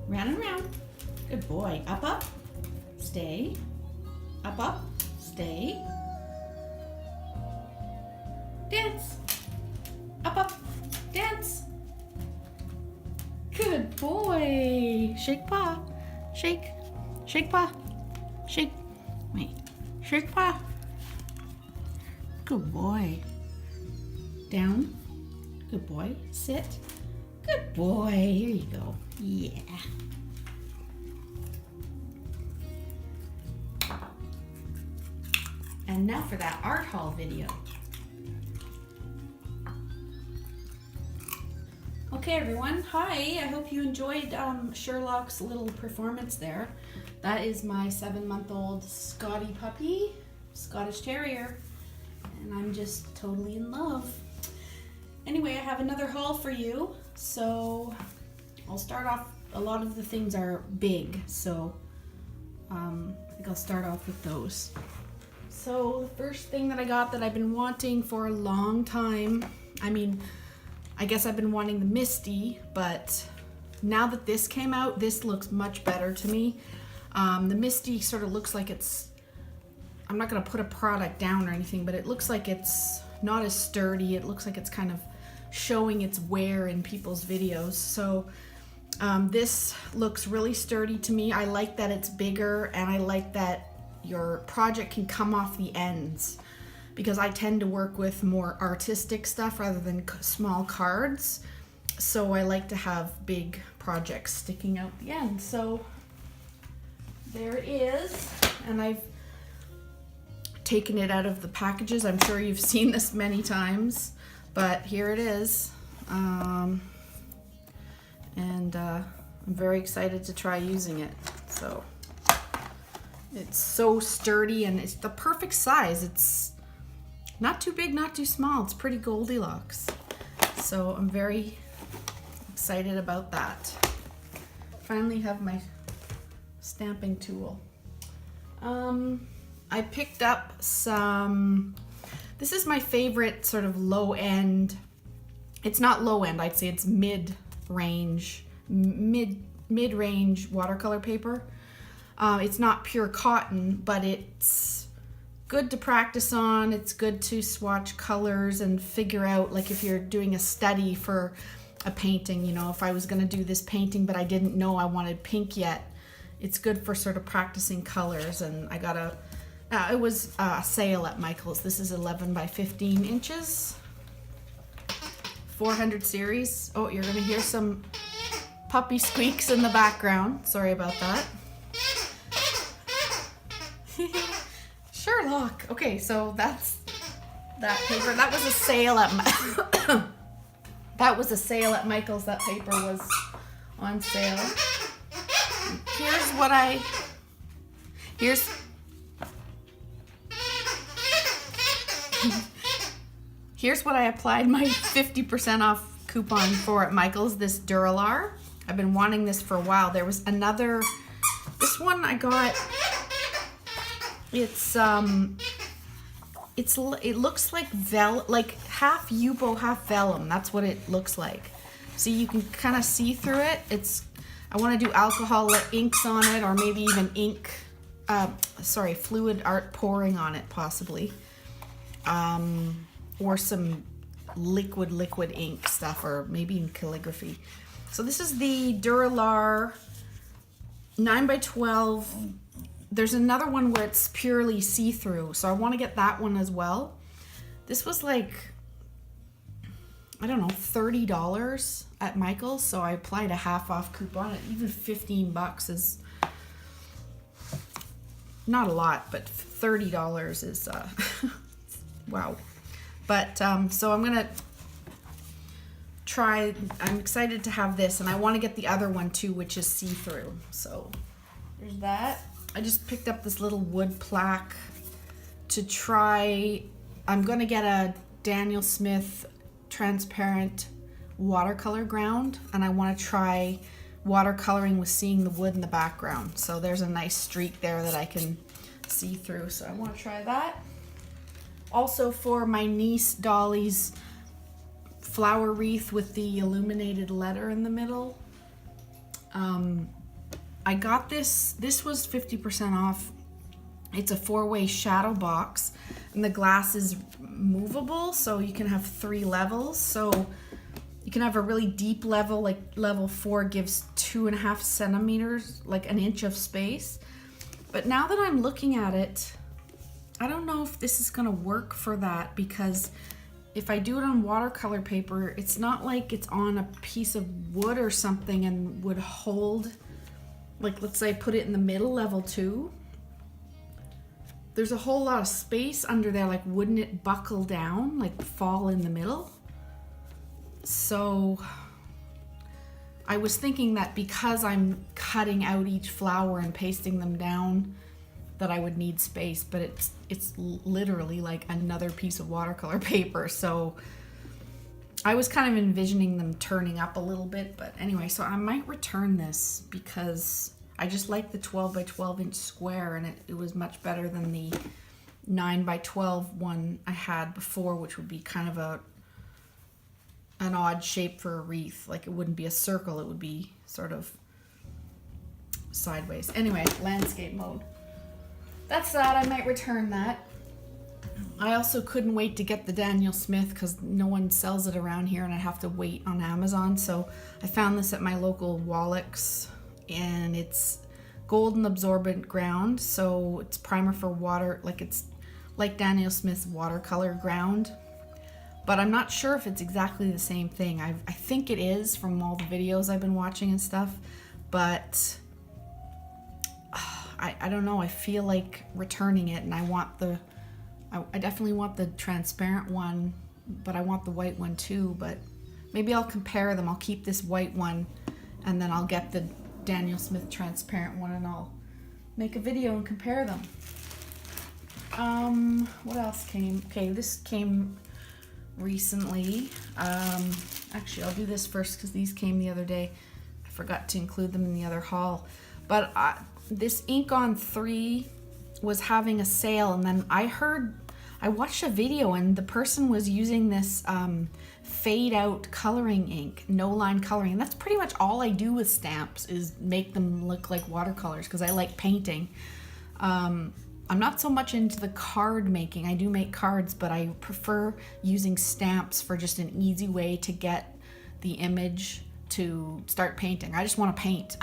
Round and round. Good boy. Up, up. Stay. Up, up. Stay. Dance. Up, up. Dance. Good boy. Shake paw. Shake. Shake paw. Shake. Wait. Shake paw. Good boy. Down. Good boy. Sit. Good boy. Here you go. Yeah. And now for that art haul video. Okay everyone, hi, I hope you enjoyed Sherlock's little performance there. That is my 7-month-old Scotty puppy, Scottish Terrier, and I'm just totally in love. Anyway, I have another haul for you, so I'll start off, a lot of the things are big, so I think I'll start off with those. So the first thing that I got that I've been wanting for a long time, I guess I've been wanting the Misty, but now that this came out, this looks much better to me. The Misty sort of looks like it's, I'm not gonna put a product down or anything, but it looks like it's not as sturdy. It looks like it's kind of showing its wear in people's videos. So this looks really sturdy to me. I like that it's bigger, and I like that your project can come off the ends, because I tend to work with more artistic stuff rather than small cards. So I like to have big projects sticking out the end. So there it is, and I've taken it out of the packages. I'm sure you've seen this many times, but here it is. I'm very excited to try using it. So it's so sturdy, and it's the perfect size. It's not too big, not too small. It's pretty Goldilocks. So I'm very excited about that. Finally have my stamping tool. I picked up some, this is my favorite sort of low end. It's not low end, I'd say it's mid-range watercolor paper. It's not pure cotton, but it's good to practice on. It's good to swatch colors and figure out, like if you're doing a study for a painting, you know, if I was gonna do this painting but I didn't know I wanted pink yet, it's good for sort of practicing colors. And I got it was a sale at Michael's. This is 11 by 15 inches, 400 series. Oh, you're gonna hear some puppy squeaks in the background. Sorry about that. Sherlock. Okay, so that's that paper. That was a sale at that was a sale at Michael's. That paper was on sale. Here's what I applied my 50% off coupon for at Michael's, this Duralar. I've been wanting this for a while. There was another, this one I got, it looks like like half Yupo, half vellum. That's what it looks like. So you can kind of see through it. I want to do alcohol inks on it, or maybe even ink, fluid art pouring on it possibly. Or some liquid ink stuff, or maybe in calligraphy. So this is the Duralar 9x12. There's another one where it's purely see-through, so I want to get that one as well. This was like, I don't know, $30 at Michael's, so I applied a half off coupon. Even $15 is not a lot, but $30 is wow. But so I'm gonna try, I'm excited to have this, and I want to get the other one too, which is see-through. So there's that. I just picked up this little wood plaque to try. I'm gonna get a Daniel Smith transparent watercolor ground, and I want to try watercoloring with seeing the wood in the background. So there's a nice streak there that I can see through, so I want to try that. Also for my niece Dolly's flower wreath with the illuminated letter in the middle, I got this was 50% off. It's a 4-way shadow box, and the glass is movable, so you can have 3 levels. So you can have a really deep level, like level 4 gives 2.5 centimeters, like an inch of space. But now that I'm looking at it, I don't know if this is gonna work for that, because if I do it on watercolor paper, it's not like it's on a piece of wood or something and would hold, like let's say I put it in the middle, level 2. There's a whole lot of space under there, like wouldn't it buckle down, like fall in the middle? So I was thinking that because I'm cutting out each flower and pasting them down, that I would need space, but it's literally like another piece of watercolor paper. So I was kind of envisioning them turning up a little bit, but anyway, so I might return this because I just like the 12 by 12 inch square, and it was much better than the 9 by 12 one I had before, which would be kind of an odd shape for a wreath. Like it wouldn't be a circle, it would be sort of sideways. Anyway, landscape mode. That's that. I might return that. I also couldn't wait to get the Daniel Smith because no one sells it around here and I have to wait on Amazon. So I found this at my local Wallach's, and it's golden absorbent ground, so it's primer for water, like it's like Daniel Smith's watercolor ground, but I'm not sure if it's exactly the same thing. I think it is from all the videos I've been watching and stuff, but I don't know. I feel like returning it, and I definitely want the transparent one, but I want the white one too. But maybe I'll compare them. I'll keep this white one, and then I'll get the Daniel Smith transparent one, and I'll make a video and compare them. What else came? Okay, this came recently. Actually, I'll do this first because these came the other day. I forgot to include them in the other haul. But this Ink on 3 was having a sale, and then I watched a video, and the person was using this fade out coloring ink, no line coloring, and that's pretty much all I do with stamps, is make them look like watercolors because I like painting. I'm not so much into the card making. I do make cards, but I prefer using stamps for just an easy way to get the image to start painting. I just want to paint.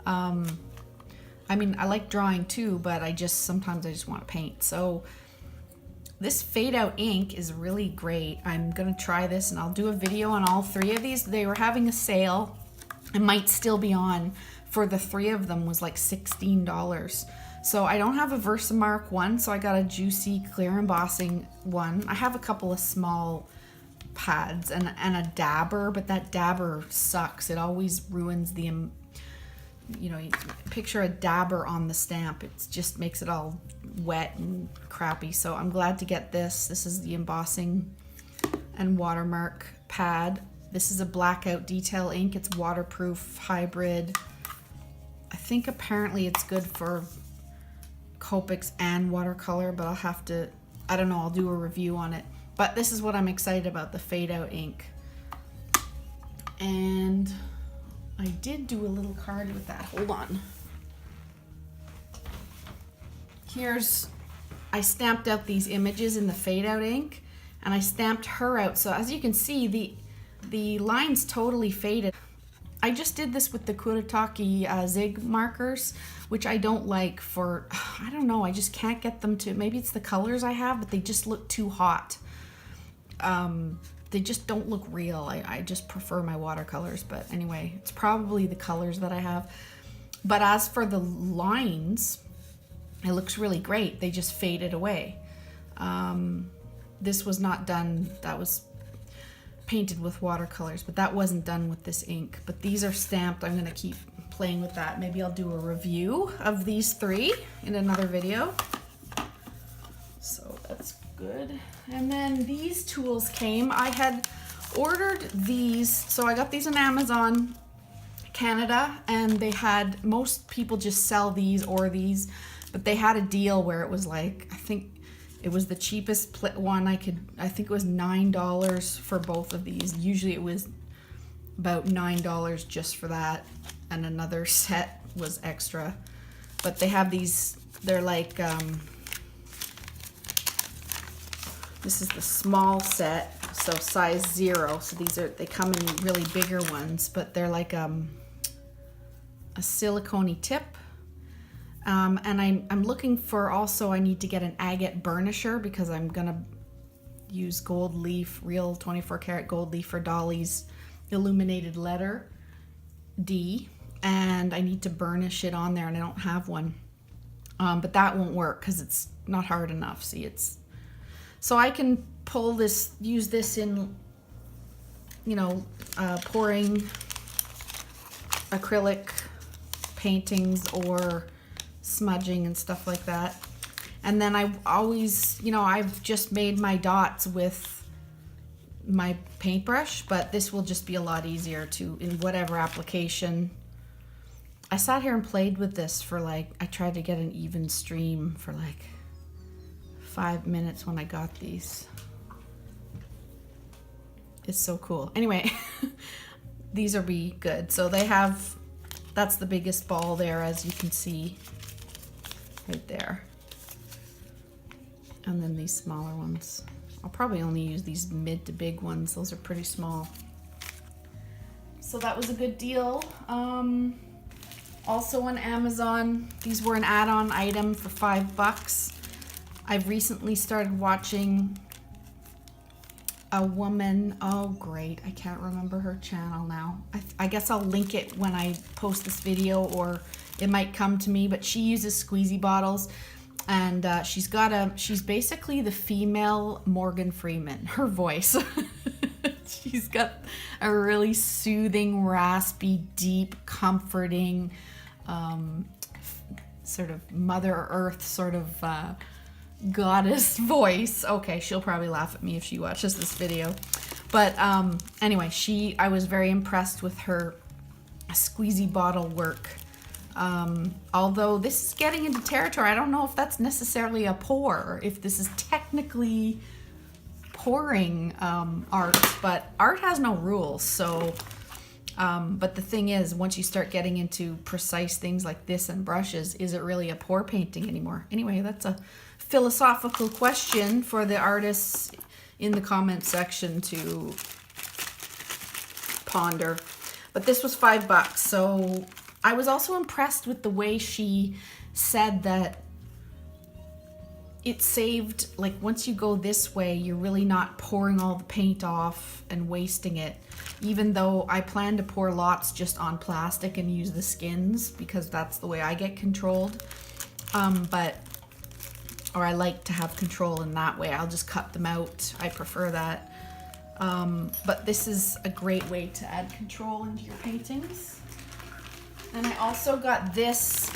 I mean, I like drawing too, but sometimes I just want to paint. So this fade out ink is really great. I'm gonna try this, and I'll do a video on all 3 of these. They were having a sale. It might still be on. For the 3 of them was like $16. So I don't have a Versamark one, so I got a Juicy clear embossing one. I have a couple of small pads and a dabber, but that dabber sucks. It always ruins the, you know, you picture a dabber on the stamp. It just makes it all wet and crappy. So I'm glad to get this. This is the embossing and watermark pad. This is a blackout detail ink. It's waterproof, hybrid. I think apparently it's good for Copics and watercolor, but I'll have to, I don't know, I'll do a review on it. But this is what I'm excited about, the fade out ink. And I did do a little card with that. Hold on. I stamped out these images in the fade out ink, and I stamped her out. So as you can see, the line's totally faded. I just did this with the Kuretake Zig markers, which I don't like for, I don't know, I just can't get them to, maybe it's the colors I have, but they just look too hot. They just don't look real. I just prefer my watercolors, but anyway, it's probably the colors that I have. But as for the lines, it looks really great. They just faded away. This was not done, that was painted with watercolors, but that wasn't done with this ink. But these are stamped. I'm gonna keep playing with that. Maybe I'll do a review of these 3 in another video. So that's good. And then these tools came. I had ordered these, so I got these on Amazon Canada, and they had, most people just sell these or these, but they had a deal where it was like, I think it was the cheapest one I think it was $9 for both of these. Usually it was about $9 just for that. and another set was extra. But they have these, they're like, this is the small set, so size 0. So these are, they come in really bigger ones, but they're like a silicone tip. And I'm looking for also, I need to get an agate burnisher because I'm gonna use gold leaf, real 24 karat gold leaf for Dolly's illuminated letter D, and I need to burnish it on there, and I don't have one. But that won't work because it's not hard enough. See, it's, so I can pull this, use this in, you know, pouring acrylic paintings or smudging and stuff like that. And then I always, you know, I've just made my dots with my paintbrush, but this will just be a lot easier to, in whatever application. I sat here and played with this for like, I tried to get an even stream for like 5 minutes when I got these. It's so cool. Anyway, these will be good. So they have, that's the biggest ball there, as you can see right there. And then these smaller ones. I'll probably only use these mid to big ones. Those are pretty small. So that was a good deal. Also on Amazon, these were an add-on item for $5. I've recently started watching a woman, oh great, I can't remember her channel now. I guess I'll link it when I post this video, or it might come to me, but she uses squeezy bottles, and she's basically the female Morgan Freeman, her voice. She's got a really soothing, raspy, deep, comforting, sort of Mother Earth sort of goddess voice. Okay, she'll probably laugh at me if she watches this video. But anyway, I was very impressed with her squeezy bottle work. Although this is getting into territory, I don't know if that's necessarily a pour, if this is technically pouring art, but art has no rules. So but the thing is, once you start getting into precise things like this and brushes, is it really a pour painting anymore? Anyway, that's a philosophical question for the artists in the comment section to ponder. But this was $5, so I was also impressed with the way she said that it saved, like once you go this way, you're really not pouring all the paint off and wasting it. Even though I plan to pour lots just on plastic and use the skins because that's the way I get controlled. Or I like to have control in that way. I'll just cut them out. I prefer that. But this is a great way to add control into your paintings. And I also got this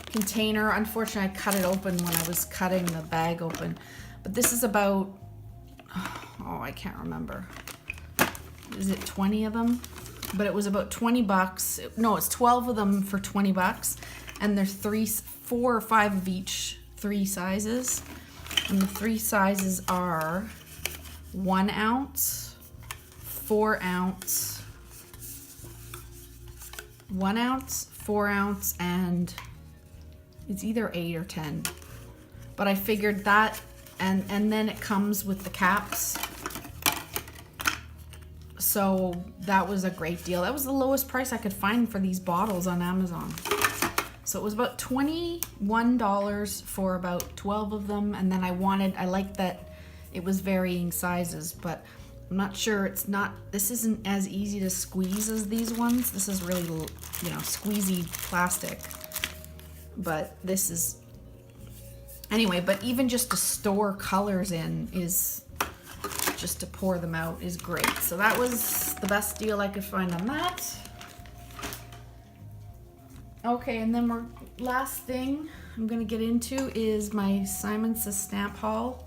container. Unfortunately, I cut it open when I was cutting the bag open. But this is about, oh, I can't remember. Is it 20 of them? But it was about $20. No, it's 12 of them for $20. And there's 4 or 5 of each, 3 sizes. And the 3 sizes are 1 ounce, 4 ounce, 1 ounce, 4 ounce, and it's either 8 or 10. But I figured that, and then it comes with the caps. So that was a great deal. That was the lowest price I could find for these bottles on Amazon. So it was about $21 for about 12 of them. And then I liked that it was varying sizes, but I'm not sure, this isn't as easy to squeeze as these ones. This is really, you know, squeezy plastic. But this is, anyway, but even just to store colors in is, just to pour them out is great. So that was the best deal I could find on that. Okay, and then last thing I'm gonna get into is my Simon Says stamp haul.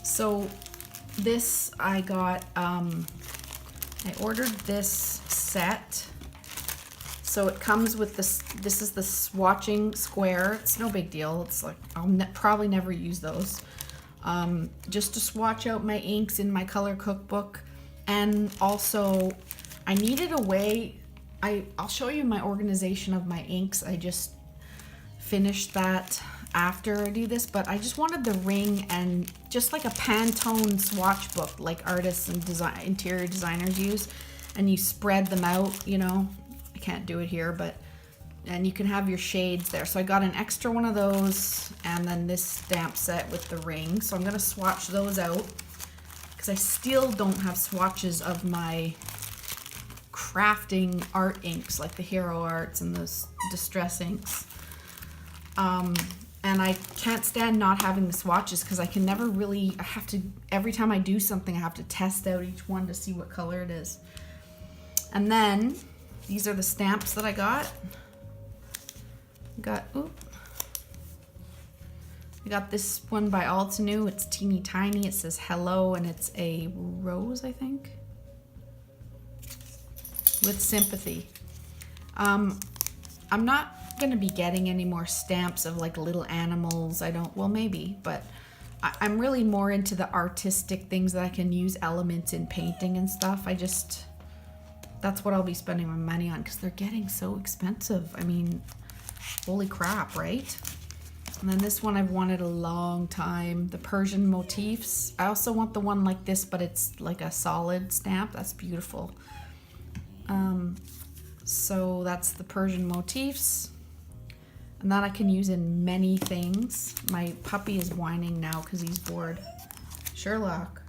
So this I got, I ordered this set. So it comes with this is the swatching square. It's no big deal. It's like, I'll probably never use those. Just to swatch out my inks in my color cookbook. And also I needed a way I'll show you my organization of my inks. I just finished that after I do this, but I just wanted the ring and just like a Pantone swatch book like artists and interior designers use, and you spread them out, you know. I can't do it here, but and you can have your shades there. So I got an extra one of those, and then this stamp set with the ring. So I'm gonna swatch those out because I still don't have swatches of my crafting art inks like the Hero Arts and those Distress inks. And I can't stand not having the swatches because I can never really, I have to, every time I do something, I have to test out each one to see what color it is. And then these are the stamps that I got. I got this one by Altenew. It's teeny tiny. It says hello, and it's a rose, I think, with sympathy. I'm not gonna be getting any more stamps of like little animals. Well, maybe, but I'm really more into the artistic things that I can use elements in painting and stuff. That's what I'll be spending my money on because they're getting so expensive. I mean, holy crap, right? And then this one I've wanted a long time, the Persian motifs. I also want the one like this, but it's like a solid stamp. That's beautiful. So that's the Persian motifs. And that I can use in many things. My puppy is whining now because he's bored. Sherlock,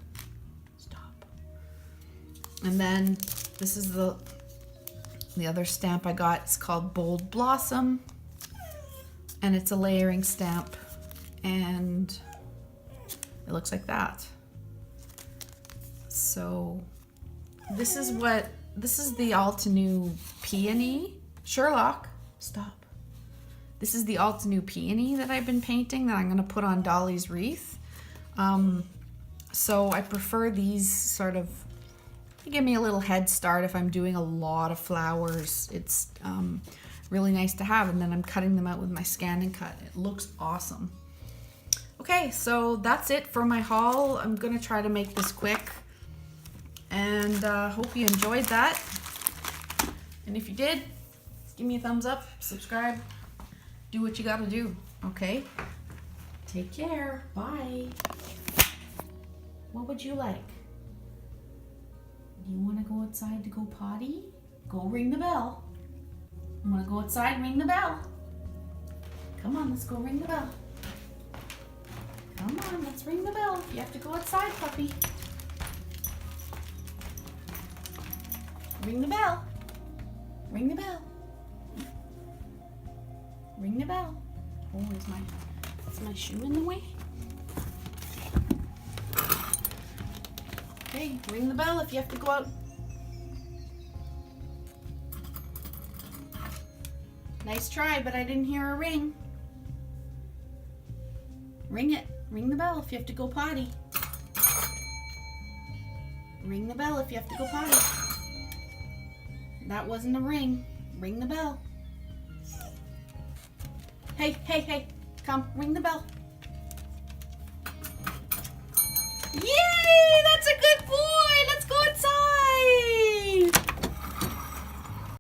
stop. And then this is the other stamp I got. It's called Bold Blossom. And it's a layering stamp. And it looks like that. So this is the Altenew Peony. Sherlock, stop. This is the Altenew Peony that I've been painting that I'm gonna put on Dolly's wreath. So I prefer these sort of, they give me a little head start if I'm doing a lot of flowers. It's really nice to have, and then I'm cutting them out with my Scan and Cut. It looks awesome. Okay, so that's it for my haul. I'm gonna try to make this quick, and hope you enjoyed that. And if you did, give me a thumbs up, subscribe, do what you gotta do, okay? Take care, bye. What would you like? You wanna go outside to go potty? Go ring the bell. You wanna go outside, ring the bell. Come on, let's go ring the bell. Come on, let's ring the bell. You have to go outside, puppy. Ring the bell. Ring the bell. Ring the bell. Oh, is my shoe in the way? Okay, ring the bell if you have to go out. Nice try, but I didn't hear a ring. Ring it. Ring the bell if you have to go potty. Ring the bell if you have to go potty. That wasn't a ring. Ring the bell. Hey, hey, hey. Come, ring the bell. Yay! That's a good boy!